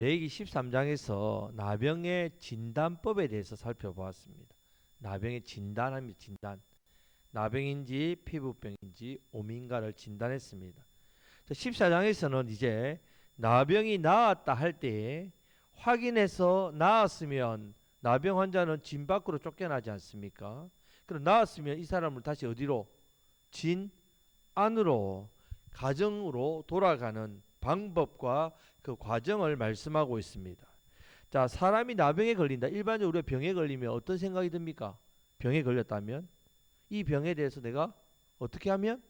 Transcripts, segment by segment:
레위기 13장에서 나병의 진단법에 대해서 살펴보았습니다. 나병의 진단합니다. 진단. 나병인지 피부병인지 오민가를 진단했습니다. 14장에서는 이제 나병이 나았다 할 때에 확인해서 나았으면 나병 환자는 진 밖으로 쫓겨나지 않습니까? 그럼 나았으면 이 사람을 다시 어디로? 진 안으로 가정으로 돌아가는 방법과 그 과정을 말씀하고 있습니다. 자, 사람이 나병에 걸린다. 일반적으로 우리가 병에 걸리면 어떤 생각이 듭니까? 병에 걸렸다면 이 병에 대해서 내가 어떻게 하면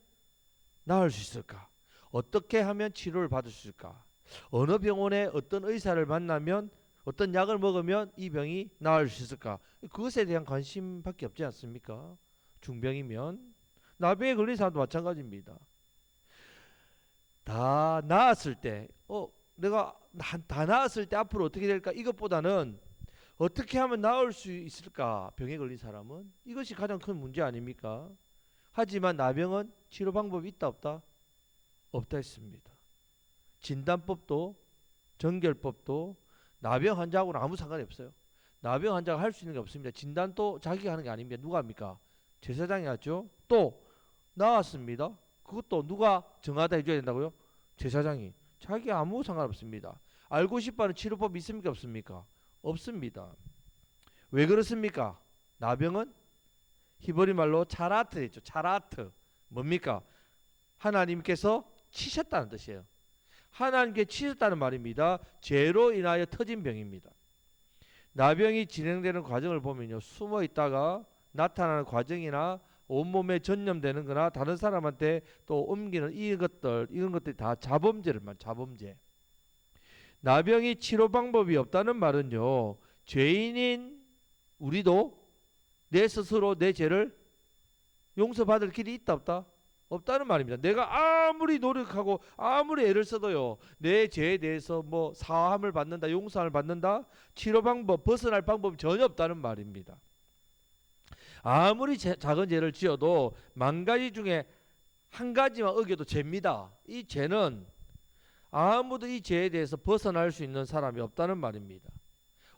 나을 수 있을까? 어떻게 하면 치료를 받을 수 있을까? 어느 병원에 어떤 의사를 만나면 어떤 약을 먹으면 이 병이 나을 수 있을까? 그것에 대한 관심밖에 없지 않습니까? 중병이면 나병에 걸린 사람도 마찬가지입니다. 다 나았을 때, 내가 다 나았을 때 앞으로 어떻게 될까? 이것보다는 어떻게 하면 나을 수 있을까? 병에 걸린 사람은 이것이 가장 큰 문제 아닙니까? 하지만 나병은 치료 방법이 있다 없다? 없다 했습니다. 진단법도 정결법도 나병 환자하고는 아무 상관이 없어요. 나병 환자가 할 수 있는 게 없습니다. 진단도 자기가 하는 게 아닙니다. 누가 합니까? 제사장이 하죠. 또 나왔습니다. 그것도 누가 정하다 해줘야 된다고요? 제사장이. 자기 아무 상관없습니다. 알고 싶어하는 치료법이 있습니까? 없습니까? 없습니다. 왜 그렇습니까? 나병은 히브리 말로 차라트 했죠. 차라트. 뭡니까? 하나님께서 치셨다는 뜻이에요. 하나님께 치셨다는 말입니다. 죄로 인하여 터진 병입니다. 나병이 진행되는 과정을 보면요. 숨어 있다가 나타나는 과정이나 온몸에 전염되는 거나 다른 사람한테 또 옮기는 이런 것들이 다 자범죄를 말 자범죄. 나병이 치료 방법이 없다는 말은요. 죄인인 우리도 내 스스로 내 죄를 용서받을 길이 있다 없다? 없다는 말입니다. 내가 아무리 노력하고 아무리 애를 써도요. 내 죄에 대해서 뭐 사함을 받는다, 용서를 받는다, 치료 방법, 벗어날 방법이 전혀 없다는 말입니다. 아무리 작은 죄를 지어도 만 가지 중에 한 가지만 어겨도 죄입니다. 이 죄는 아무도 이 죄에 대해서 벗어날 수 있는 사람이 없다는 말입니다.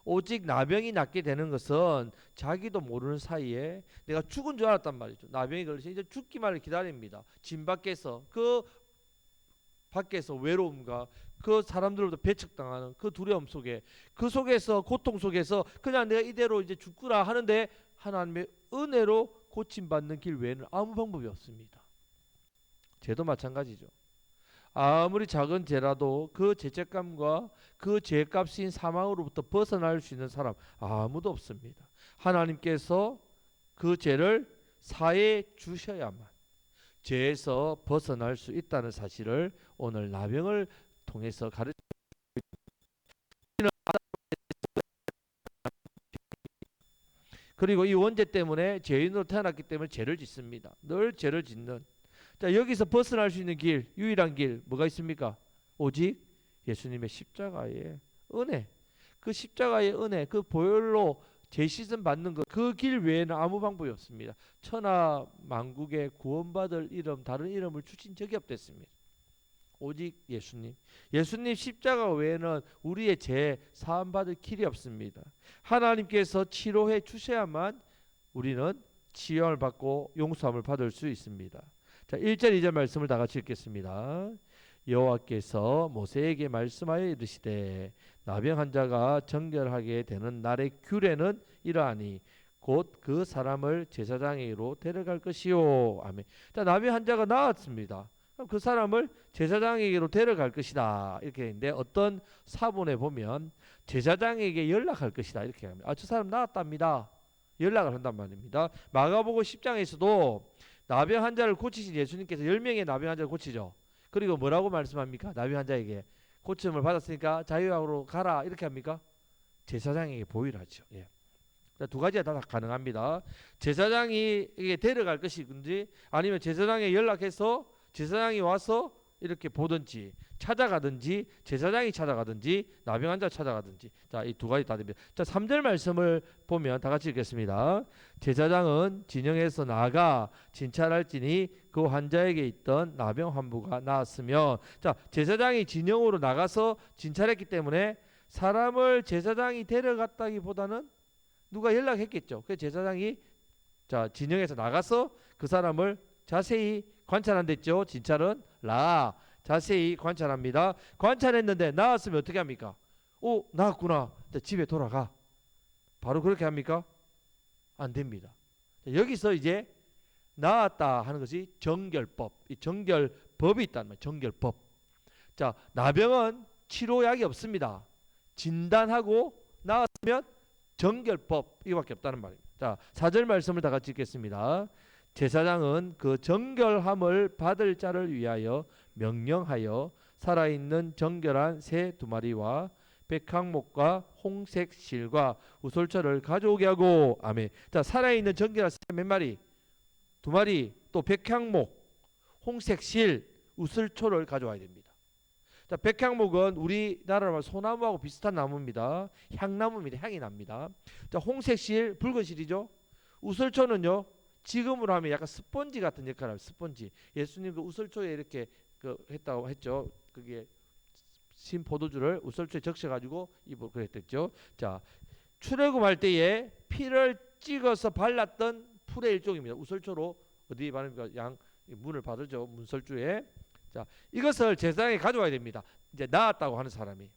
오직 나병이 낫게 되는 것은 자기도 모르는 사이에 내가 죽은 줄 알았단 말이죠. 나병이 걸려서 이제 죽기만을 기다립니다. 진 밖에서 그 밖에서 외로움과 그 사람들로부터 배척당하는 그 두려움 속에 그 속에서 고통 속에서 그냥 내가 이대로 이제 죽구나 하는데 하나님의 은혜로 고침받는 길 외에는 아무 방법이 없습니다. 죄도 마찬가지죠. 아무리 작은 죄라도 그 죄책감과 그 죄값인 사망으로부터 벗어날 수 있는 사람 아무도 없습니다. 하나님께서 그 죄를 사해 주셔야만 죄에서 벗어날 수 있다는 사실을 오늘 나병을 통해서 가르치는. 그리고 이 원죄 때문에 죄인으로 태어났기 때문에 죄를 짓습니다. 늘 죄를 짓는. 자, 여기서 벗어날 수 있는 길, 유일한 길 뭐가 있습니까? 오직 예수님의 십자가의 은혜. 그 십자가의 은혜, 그 보혈로 죄 씻음 받는 것, 그 길 외에는 아무 방법이 없습니다. 천하 만국에 구원받을 이름, 다른 이름을 주신 적이 없댔습니다. 오직 예수님. 예수님 십자가 외에는 우리의 죄 사함 받을 길이 없습니다. 하나님께서 치료해 주셔야만 우리는 치유를 받고 용서함을 받을 수 있습니다. 자, 1절 2절 말씀을 다 같이 읽겠습니다. 여호와께서 모세에게 말씀하여 이르시되 나병 환자가 정결하게 되는 날의 규례는 이러하니 곧 그 사람을 제사장에게로 데려갈 것이요. 아멘. 자, 나병 환자가 나았습니다. 그럼 그 사람을 제사장에게로 데려갈 것이다. 이렇게 했는데 어떤 사본에 보면 제사장에게 연락할 것이다. 이렇게 합니다. 저 사람 나았답니다. 연락을 한단 말입니다. 마가복음 10장에서도 나병 환자를 고치신 예수님께서 10명의 나병 환자를 고치죠. 그리고 뭐라고 말씀합니까? 나병 환자에게 고침을 받았으니까 자유학으로 가라 이렇게 합니까? 제사장에게 보위를 하죠. 예. 두 가지가 다 가능합니다. 제사장이 데려갈 것이든지 아니면 제사장에 연락해서 제사장이 와서 이렇게 보든지 찾아가든지 제사장이 찾아가든지 나병 환자 찾아가든지 자, 이 두 가지 다 됩니다. 자, 3절 말씀을 보면 다 같이 읽겠습니다. 제사장은 진영에서 나아가 진찰할지니 그 환자에게 있던 나병 환부가 나았으며 자, 제사장이 진영으로 나가서 진찰했기 때문에 사람을 제사장이 데려갔다기보다는 누가 연락했겠죠. 그 제사장이 자 진영에서 나가서 그 사람을 자세히 관찰한댔죠. 진찰은 라 자세히 관찰합니다. 관찰했는데 나왔으면 어떻게 합니까? 오 나왔구나. 집에 돌아가. 바로 그렇게 합니까? 안 됩니다. 여기서 이제 나왔다 하는 것이 정결법. 이 정결법이 있다는 말이에요. 정결법. 자 나병은 치료약이 없습니다. 진단하고 나왔으면 정결법 이거밖에 없다는 말입니다. 자 4절 말씀을 다 같이 읽겠습니다. 제사장은 그 정결함을 받을 자를 위하여 명령하여 살아있는 정결한 새 2마리와 백항목과 홍색 실과 우솔초를 가져오게 하고 아멘. 자 살아있는 정결한 새 몇 마리? 2마리 또 백항목, 홍색 실, 우슬초를 가져와야 됩니다. 자 백향목은 우리나라로 소나무하고 비슷한 나무입니다. 향나무입니다. 향이 납니다. 자 홍색 실 붉은 실이죠. 우슬초는요 지금으로 하면 약간 스펀지 같은 역할을 합니다. 스펀지. 예수님 그 우슬초에 이렇게 했다고 했죠. 그게 신 포도주를 우슬초에 적셔가지고 입을 그랬댔죠. 자 출애굽할 때에 피를 찍어서 발랐던 풀의 일종입니다. 우슬초로 어디 바릅니까? 양 문을 받으죠. 문설주에. 자 이것을 제사장이 가져와야 됩니다. 이제 나았다고 하는 사람이.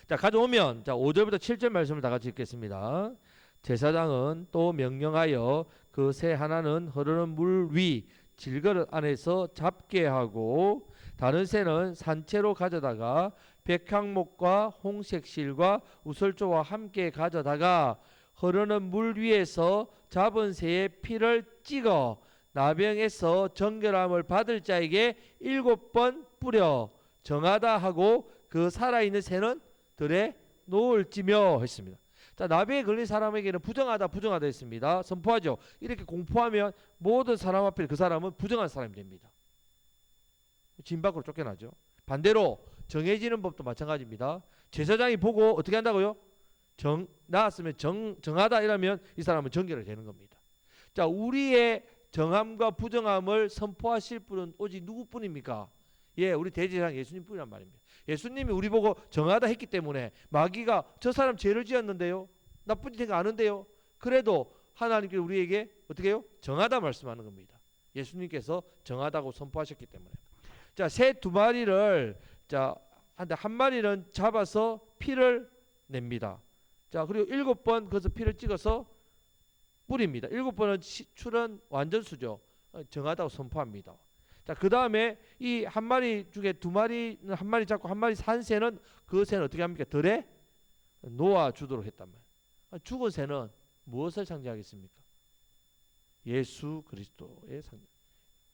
자 가져오면 자 5절부터 7절 말씀을 다 같이 읽겠습니다. 제사장은 또 명령하여 그 새 하나는 흐르는 물 위 질그릇 안에서 잡게 하고 다른 새는 산채로 가져다가 백향목과 홍색실과 우설초와 함께 가져다가 흐르는 물 위에서 잡은 새의 피를 찍어 나병에서 정결함을 받을 자에게 7번 뿌려 정하다 하고 그 살아있는 새는 들에 놓을지며 했습니다. 자 나병에 걸린 사람에게는 부정하다 했습니다. 선포하죠. 이렇게 공포하면 모든 사람 앞에 그 사람은 부정한 사람이 됩니다. 진 밖으로 쫓겨나죠. 반대로 정해지는 법도 마찬가지입니다. 제사장이 보고 어떻게 한다고요? 나았으면 정하다 이러면 이 사람은 정결이 되는 겁니다. 자 우리의 정함과 부정함을 선포하실 분은 오직 누구뿐입니까? 예, 우리 대제사장 예수님뿐이란 말입니다. 예수님이 우리 보고 정하다 했기 때문에 마귀가 저 사람 죄를 지었는데요, 나쁜 짓 아는데요, 그래도 하나님께서 우리에게 어떻게 해요? 정하다 말씀하는 겁니다. 예수님께서 정하다고 선포하셨기 때문에. 자, 새 2마리를 자 한 마리는 잡아서 피를 냅니다. 자 그리고 7번 그것을 피를 찍어서 뿌립니다. 7번은 출은 완전수죠. 정하다고 선포합니다. 자, 그 다음에 이 한 마리 중에 2마리는 한 마리 잡고 한 마리 산 새는 그 새는 어떻게 합니까? 들에 놓아 주도록 했단 말이에요. 죽은 새는 무엇을 상징하겠습니까? 예수 그리스도의 상징.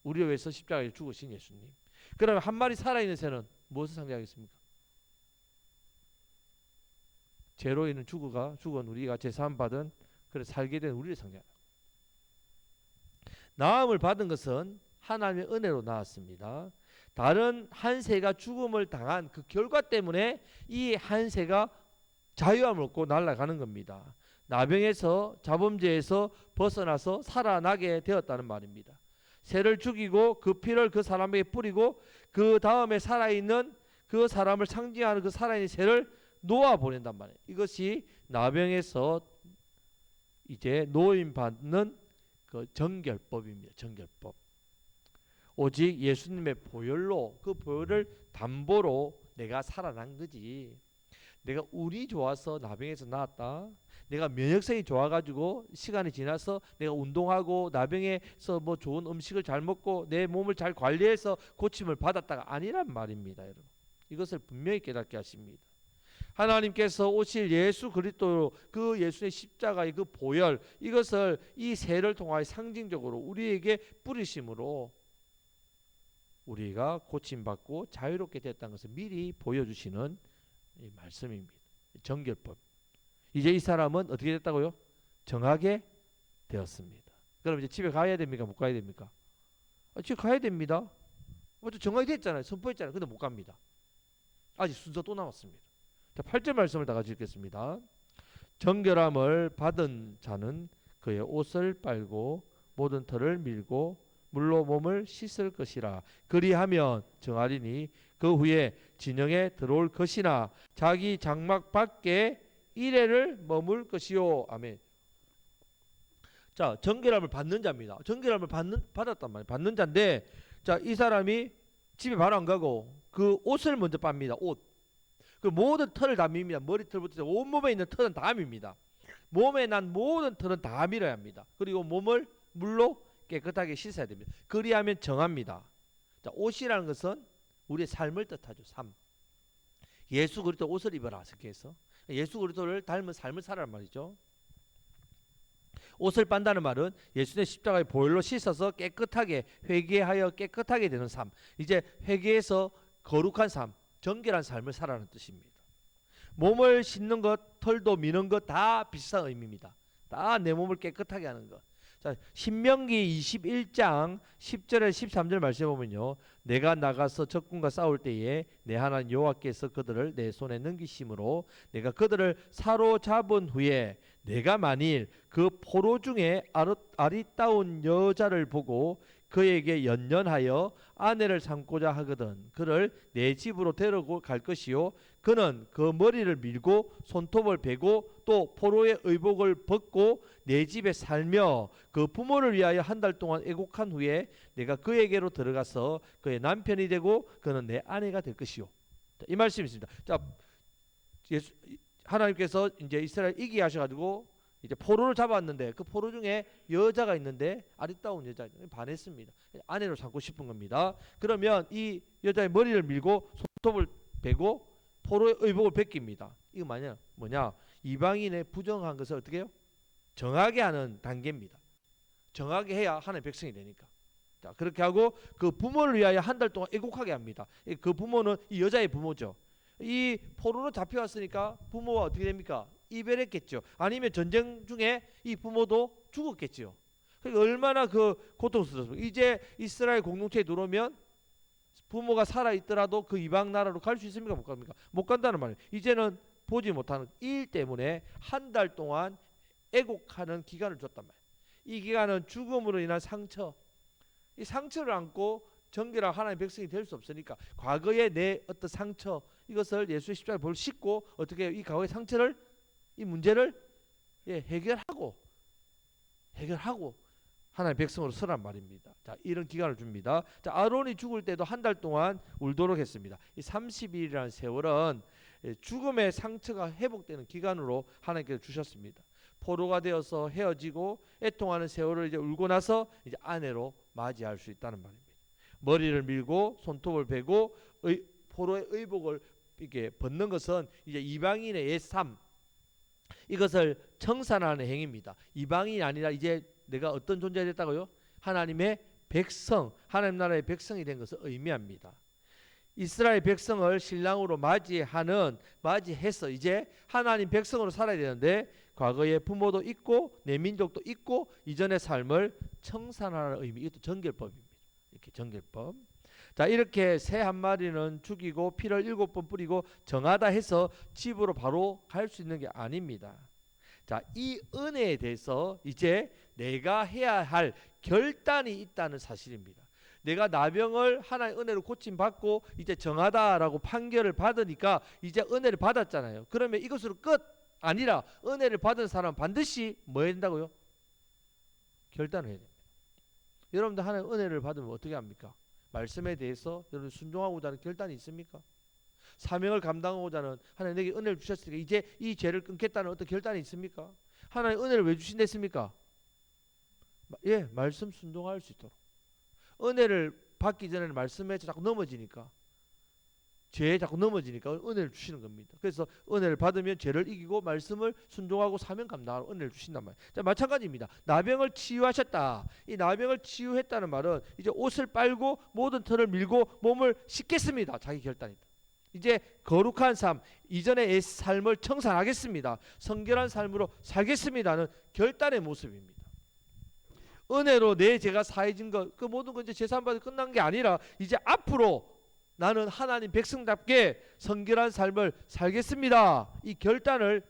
우리를 위해서 십자가에 죽으신 예수님. 그러면 한 마리 살아있는 새는 무엇을 상징하겠습니까? 죄로 인한 죽은 우리가 제사함 받은 그래 살게 된 우리를 상징합니다. 나음을 받은 것은 하나님의 은혜로 나왔습니다. 다른 한 새가 죽음을 당한 그 결과 때문에 이 한 새가 자유함을 얻고 날아가는 겁니다. 나병에서 자범죄에서 벗어나서 살아나게 되었다는 말입니다. 새를 죽이고 그 피를 그 사람에게 뿌리고 그 다음에 살아있는 그 사람을 상징하는 그 살아있는 새를 놓아 보낸단 말이에요. 이것이 나병에서 이제 노임 받는 그 정결법입니다. 정결법. 오직 예수님의 보혈로 그 보혈을 담보로 내가 살아난 거지. 내가 운이 좋아서 나병에서 나았다. 내가 면역성이 좋아가지고 시간이 지나서 내가 운동하고 나병에서 뭐 좋은 음식을 잘 먹고 내 몸을 잘 관리해서 고침을 받았다가 아니란 말입니다, 여러분. 이것을 분명히 깨닫게 하십니다. 하나님께서 오실 예수 그리스도 그 예수의 십자가의 그 보혈 이것을 이 새를 통하여 상징적으로 우리에게 뿌리심으로 우리가 고침받고 자유롭게 됐다는 것을 미리 보여주시는 이 말씀입니다. 정결법. 이제 이 사람은 어떻게 됐다고요? 정하게 되었습니다. 그럼 이제 집에 가야 됩니까? 못 가야 됩니까? 집에 가야 됩니다. 먼저 정하게 됐잖아요. 선포했잖아요. 근데 못 갑니다. 아직 순서 또 남았습니다. 자, 8절 말씀을 다 같이 읽겠습니다. 정결함을 받은 자는 그의 옷을 빨고 모든 털을 밀고 물로 몸을 씻을 것이라. 그리하면 정하리니 그 후에 진영에 들어올 것이나 자기 장막 밖에 이래를 머물 것이요. 아멘. 자, 정결함을 받는 자입니다. 정결함을 받았단 말이에요. 받는 자인데, 자, 이 사람이 집에 바로 안 가고 그 옷을 먼저 빱니다. 옷. 그 모든 털을 다 밉니다. 머리털부터 온몸에 있는 털은 다 밉니다. 몸에 난 모든 털은 다 밀어야 합니다. 그리고 몸을 물로 깨끗하게 씻어야 됩니다. 그리하면 정합니다. 자, 옷이라는 것은 우리의 삶을 뜻하죠. 삶. 예수 그리스도 옷을 입어라. 그래서 예수 그리스도를 닮은 삶을 살아란 말이죠. 옷을 빤다는 말은 예수님의 십자가의 보혈로 씻어서 깨끗하게 회개하여 깨끗하게 되는 삶. 이제 회개해서 거룩한 삶, 정결한 삶을 살아라는 뜻입니다. 몸을 씻는 것, 털도 미는 것 다 비슷한 의미입니다. 다 내 몸을 깨끗하게 하는 것. 자, 신명기 21장 10절에 13절 말씀해 보면요. 내가 나가서 적군과 싸울 때에 내 하나님 여호와께서 그들을 내 손에 넘기심으로 내가 그들을 사로잡은 후에 내가 만일 그 포로 중에 아리따운 여자를 보고 그에게 연연하여 아내를 삼고자 하거든 그를 내 집으로 데리고 갈 것이요 그는 그 머리를 밀고 손톱을 베고 또 포로의 의복을 벗고 내 집에 살며 그 부모를 위하여 한 달 동안 애곡한 후에 내가 그에게로 들어가서 그의 남편이 되고 그는 내 아내가 될 것이요. 자, 이 말씀이 있습니다. 자, 하나님께서 이제 이스라엘 이기게 하셔가지고 이제 포로를 잡았는데 그 포로 중에 여자가 있는데 아리따운 여자 반했습니다. 아내로 삼고 싶은 겁니다. 그러면 이 여자의 머리를 밀고 손톱을 베고 포로의 의복을 벗깁니다. 이거 뭐냐? 이방인의 부정한 것을 어떻게 해요? 정하게 하는 단계입니다. 정하게 해야 하나님의 백성이 되니까. 자, 그렇게 하고 그 부모를 위하여 한 달 동안 애곡하게 합니다. 그 부모는 이 여자의 부모죠. 이 포로로 잡혀왔으니까 부모와 어떻게 됩니까? 이별했겠죠. 아니면 전쟁 중에 이 부모도 죽었겠죠. 그러니까 얼마나 그 고통스럽습니까? 이제 이스라엘 공동체에 들어오면 부모가 살아있더라도 그 이방 나라로 갈 수 있습니까? 못 갑니까? 못 간다는 말이에요. 이제는 보지 못하는 일 때문에 한 달 동안 애곡하는 기간을 줬단 말이에요. 이 기간은 죽음으로 인한 상처, 이 상처를 안고 정결한 하나님의 백성이 될 수 없으니까 과거의 내 어떤 상처 이것을 예수의 십자가에 볼을 싣고 어떻게 이 과거의 상처를 이 문제를 해결하고 하나님의 백성으로 서란 말입니다. 자, 이런 기간을 줍니다. 자, 아론이 죽을 때도 한 달 동안 울도록 했습니다. 이 30일이라는 세월은 죽음의 상처가 회복되는 기간으로 하나님께서 주셨습니다. 포로가 되어서 헤어지고 애통하는 세월을 이제 울고 나서 이제 아내로 맞이할 수 있다는 말입니다. 머리를 밀고 손톱을 베고 포로의 의복을 이렇게 벗는 것은 이제 이방인의 옛삶 이것을 청산하는 행위입니다. 이방인이 아니라 이제 내가 어떤 존재가 됐다고요? 하나님의 백성, 하나님 나라의 백성이 된 것을 의미합니다. 이스라엘 백성을 신랑으로 맞이해서 이제 하나님 백성으로 살아야 되는데 과거의 부모도 있고 내 민족도 있고 이전의 삶을 청산하는 의미, 이것도 정결법입니다. 이렇게 정결법. 자, 이렇게 새 한 마리는 죽이고 피를 7번 뿌리고 정하다 해서 집으로 바로 갈 수 있는 게 아닙니다. 자, 이 은혜에 대해서 이제 내가 해야 할 결단이 있다는 사실입니다. 내가 나병을 하나의 은혜로 고침받고 이제 정하다라고 판결을 받으니까 이제 은혜를 받았잖아요. 그러면 이것으로 끝 아니라 은혜를 받은 사람은 반드시 뭐 해야 된다고요? 결단을 해야 됩니다. 여러분들 하나의 은혜를 받으면 어떻게 합니까? 말씀에 대해서 여러분 순종하고자 하는 결단이 있습니까? 사명을 감당하고자 하는 하나님 내게 은혜를 주셨으니까 이제 이 죄를 끊겠다는 어떤 결단이 있습니까? 하나님 은혜를 왜 주신댔습니까? 말씀 순종할 수 있도록. 은혜를 받기 전에는 말씀에 자꾸 넘어지니까 죄에 자꾸 넘어지니까 은혜를 주시는 겁니다. 그래서 은혜를 받으면 죄를 이기고 말씀을 순종하고 사명 감당하는 은혜를 주신단 말이에요. 자, 마찬가지입니다. 나병을 치유하셨다. 이 나병을 치유했다는 말은 이제 옷을 빨고 모든 털을 밀고 몸을 씻겠습니다. 자기 결단이다. 이제 거룩한 삶, 이전의 삶을 청산하겠습니다. 성결한 삶으로 살겠습니다는 결단의 모습입니다. 은혜로 내 죄가 사해진 것, 그 모든 건 이제 재산받아 끝난 게 아니라 이제 앞으로 나는 하나님 백성답게 성결한 삶을 살겠습니다. 이 결단을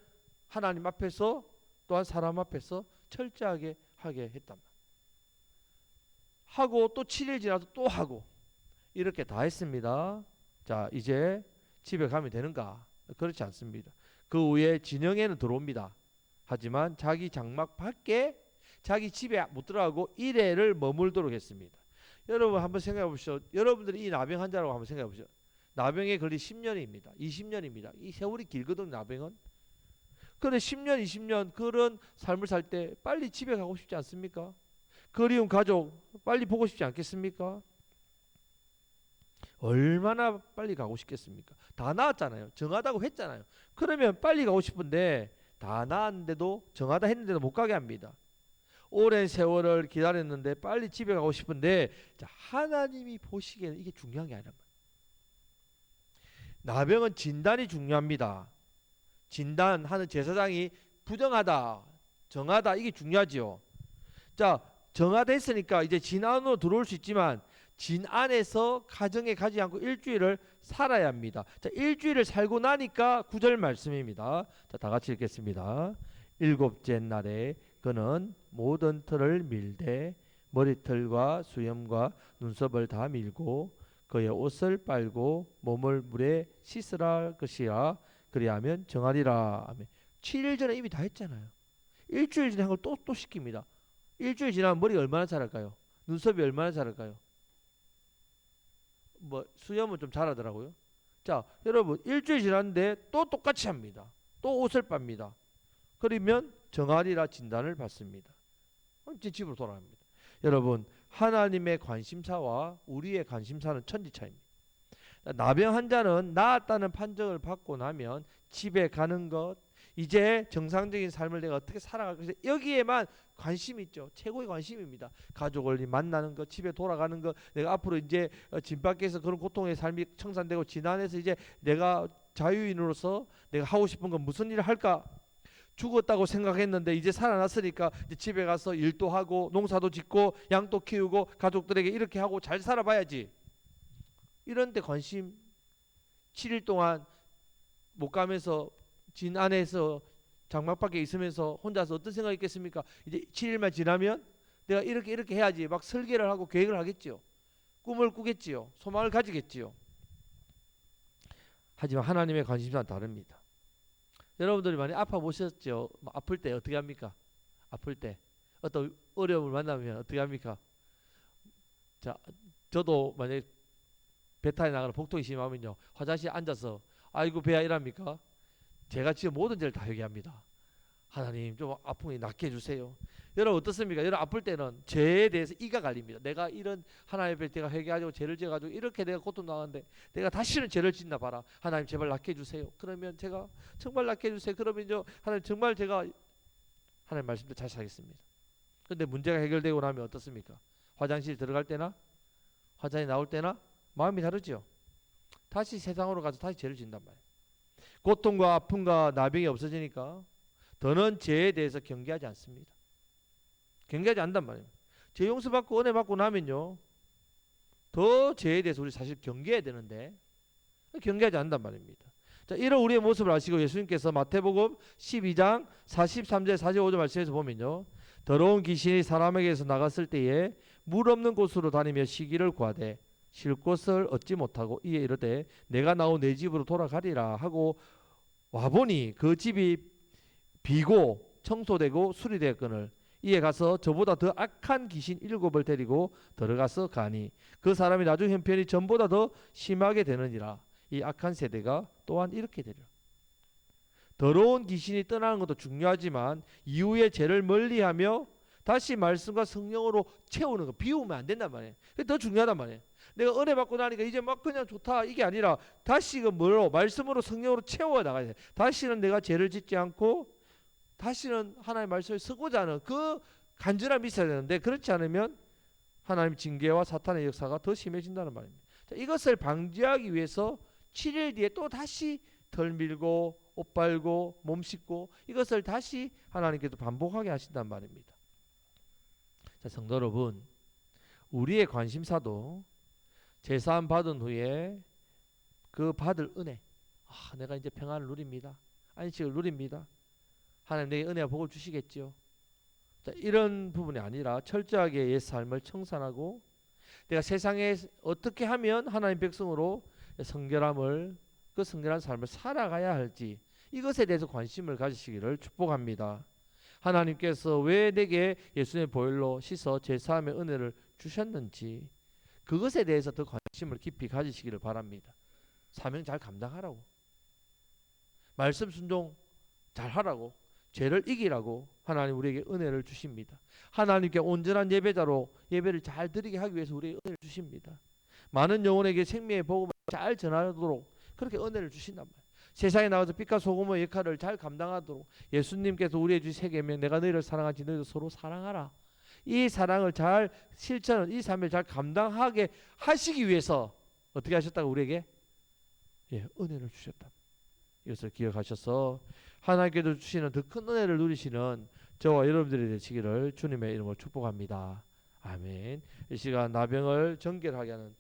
하나님 앞에서 또한 사람 앞에서 철저하게 하게 했단 말이에요. 하고 또 7일 지나서 또 하고 이렇게 다 했습니다. 자, 이제 집에 가면 되는가? 그렇지 않습니다. 그 후에 진영에는 들어옵니다. 하지만 자기 장막 밖에 자기 집에 못 들어가고 1회를 머물도록 했습니다. 여러분 한번 생각해 보시죠. 여러분들이 이 나병 환자라고 한번 생각해 보시죠. 나병에 걸리 10년입니다. 20년입니다. 이 세월이 길거든 나병은. 그런데 10년, 20년 그런 삶을 살 때 빨리 집에 가고 싶지 않습니까? 그리운 가족 빨리 보고 싶지 않겠습니까? 얼마나 빨리 가고 싶겠습니까? 다 나았잖아요. 정하다고 했잖아요. 그러면 빨리 가고 싶은데 다 나았는데도 정하다 했는데도 못 가게 합니다. 오랜 세월을 기다렸는데 빨리 집에 가고 싶은데 자, 하나님이 보시기에는 이게 중요한 게 아니란 말이에요. 나병은 진단이 중요합니다. 진단하는 제사장이 부정하다, 정하다 이게 중요하지요. 자, 정하다 했으니까 이제 진 안으로 들어올 수 있지만 진 안에서 가정에 가지 않고 일주일을 살아야 합니다. 자, 일주일을 살고 나니까 구절 말씀입니다. 자, 다 같이 읽겠습니다. 일곱째 날에 그는 모든 털을 밀되 머리털과 수염과 눈썹을 다 밀고 그의 옷을 빨고 몸을 물에 씻으라 것이라 그리하면 정하리라. 아멘. 7일 전에 이미 다 했잖아요. 일주일 전에 한 걸 또 시킵니다. 일주일 지나면 머리가 얼마나 자랄까요? 눈썹이 얼마나 자랄까요? 뭐 수염은 좀 자라더라고요. 자, 여러분 일주일 지났는데 또 똑같이 합니다. 또 옷을 빱니다. 그러면 정하리라 진단을 받습니다. 이제 집으로 돌아갑니다. 여러분 하나님의 관심사와 우리의 관심사는 천지차이입니다. 나병 환자는 나았다는 판정을 받고 나면 집에 가는 것, 이제 정상적인 삶을 내가 어떻게 살아갈 것이 여기에만 관심이 있죠. 최고의 관심입니다. 가족을 만나는 것, 집에 돌아가는 것, 내가 앞으로 이제 집 밖에서 그런 고통의 삶이 청산되고 지난해서 이제 내가 자유인으로서 내가 하고 싶은 건 무슨 일을 할까? 죽었다고 생각했는데 이제 살아났으니까 이제 집에 가서 일도 하고 농사도 짓고 양도 키우고 가족들에게 이렇게 하고 잘 살아봐야지. 이런데 관심 7일 동안 못 가면서 진 안에서 장막 밖에 있으면서 혼자서 어떤 생각이 있겠습니까? 이제 7일만 지나면 내가 이렇게 해야지 막 설계를 하고 계획을 하겠지요. 꿈을 꾸겠지요. 소망을 가지겠지요. 하지만 하나님의 관심사는 다릅니다. 여러분들이 많이 아파 보셨죠? 아플 때 어떻게 합니까? 아플 때 어떤 어려움을 만나면 어떻게 합니까? 자, 저도 만약에 배탈이 나거나 복통이 심하면요 화장실에 앉아서 아이고 배야 이랍니까? 제가 지금 모든 죄를 다 회개합니다. 하나님 좀 아픔이 낫게 해주세요. 여러분 어떻습니까? 여러분 아플 때는 죄에 대해서 이가 갈립니다. 내가 이런 하나님 앞에 내가 회개하고 죄를 지어가지고 이렇게 내가 고통당하는데 내가 다시는 죄를 짓나 봐라. 하나님 제발 낫게 해주세요. 그러면 제가 정말 낫게 해주세요. 그러면 이제 하나님 정말 제가 하나님 말씀대로 잘 살겠습니다. 근데 문제가 해결되고 나면 어떻습니까? 화장실 들어갈 때나 화장이 나올 때나 마음이 다르죠. 다시 세상으로 가서 다시 죄를 짓단 말이에요. 고통과 아픔과 나병이 없어지니까 더는 죄에 대해서 경계하지 않습니다. 경계하지 않단 말이에요. 죄 용서받고 은혜 받고 나면요 더 죄에 대해서 우리 사실 경계해야 되는데 경계하지 않는단 말입니다. 자, 이런 우리의 모습을 아시고 예수님께서 마태복음 12장 43절 45절 말씀에서 보면요 더러운 귀신이 사람에게서 나갔을 때에 물 없는 곳으로 다니며 쉬기를 구하되 쉴 곳을 얻지 못하고 이에 이르되 내가 나온 내 집으로 돌아가리라 하고 와보니 그 집이 비고 청소되고 수리되었거늘 이에 가서 저보다 더 악한 귀신 7을 데리고 들어가서 가니 그 사람이 나중 형편이 전보다 더 심하게 되느니라. 이 악한 세대가 또한 이렇게 되리라. 더러운 귀신이 떠나는 것도 중요하지만 이후에 죄를 멀리하며 다시 말씀과 성령으로 채우는 거 비우면 안 된단 말이에요. 그게 더 중요하단 말이에요. 내가 은혜 받고 나니까 이제 막 그냥 좋다 이게 아니라 다시 그 뭐로 말씀으로 성령으로 채워 나가야 돼. 다시는 내가 죄를 짓지 않고 다시는 하나님의 말씀에 서고자 하는 그 간절함이 있어야 되는데 그렇지 않으면 하나님 징계와 사탄의 역사가 더 심해진다는 말입니다. 자, 이것을 방지하기 위해서 7일 뒤에 또 다시 덜 밀고 옷 빨고 몸 씻고 이것을 다시 하나님께서 반복하게 하신단 말입니다. 자, 성도 여러분, 우리의 관심사도 제사함 받은 후에 그 받을 은혜, 내가 이제 평안을 누립니다. 안식을 누립니다. 하나님 내게 은혜와 복을 주시겠지요. 자, 이런 부분이 아니라 철저하게 옛 삶을 청산하고 내가 세상에 어떻게 하면 하나님 백성으로 성결함을 그 성결한 삶을 살아가야 할지 이것에 대해서 관심을 가지시기를 축복합니다. 하나님께서 왜 내게 예수님의 보혈로 씻어 제사함의 은혜를 주셨는지 그것에 대해서 더 관심을 깊이 가지시기를 바랍니다. 사명 잘 감당하라고, 말씀 순종 잘 하라고, 죄를 이기라고 하나님 우리에게 은혜를 주십니다. 하나님께 온전한 예배자로 예배를 잘 드리게 하기 위해서 우리에게 은혜를 주십니다. 많은 영혼에게 생명의 복음을 잘 전하도록 그렇게 은혜를 주신단 말이에요. 세상에 나가서 빛과 소금의 역할을 잘 감당하도록 예수님께서 우리의 주신 세 계명 내가 너희를 사랑하지 너희도 서로 사랑하라. 이 사랑을 잘 실천을 이 삶을 잘 감당하게 하시기 위해서 어떻게 하셨다고 우리에게 은혜를 주셨다. 이것을 기억하셔서 하나님께서 주시는 더 큰 은혜를 누리시는 저와 여러분들이 되시기를 주님의 이름으로 축복합니다. 아멘. 이 시간 나병을 정결하게 하는